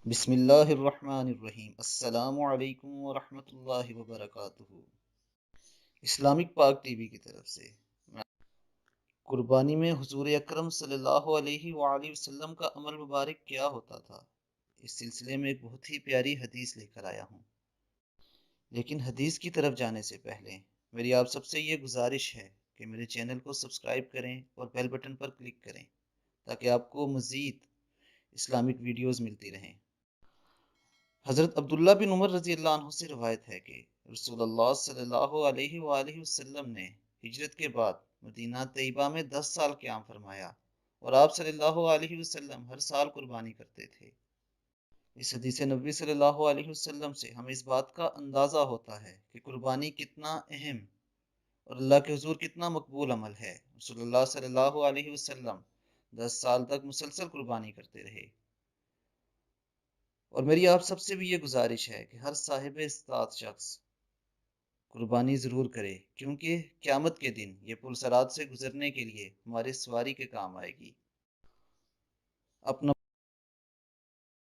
بسم اللہ الرحمن الرحیم۔ السلام علیکم ورحمۃ اللہ وبرکاتہ۔ اسلامک پاک ٹی وی کی طرف سے قربانی میں حضور اکرم صلی اللہ علیہ وآلہ وسلم کا عمل مبارک کیا ہوتا تھا، اس سلسلے میں ایک بہت ہی پیاری حدیث لے کر آیا ہوں۔ لیکن حدیث کی طرف جانے سے پہلے میری آپ سب سے یہ گزارش ہے کہ میرے چینل کو سبسکرائب کریں اور بیل بٹن پر کلک کریں تاکہ آپ کو مزید اسلامک ویڈیوز ملتی رہیں۔ حضرت عبداللہ بن عمر رضی اللہ عنہ سے روایت ہے کہ رسول اللہ صلی اللہ علیہ وآلہ وسلم نے ہجرت کے بعد مدینہ طیبہ میں 10 سال قیام فرمایا اور آپ صلی اللہ علیہ وسلم ہر سال قربانی کرتے تھے۔ اس حدیث نبوی صلی اللہ علیہ وسلم سے ہمیں اس بات کا اندازہ ہوتا ہے کہ قربانی کتنا اہم اور اللہ کے حضور کتنا مقبول عمل ہے۔ رسول اللہ صلی اللہ علیہ وسلم 10 سال تک مسلسل قربانی کرتے رہے، اور میری آپ سب سے بھی یہ گزارش ہے کہ ہر صاحب استطاعت شخص قربانی ضرور کرے، کیونکہ قیامت کے دن یہ پل صراط سے گزرنے کے لیے ہمارے سواری کے کام آئے گی۔ اپنا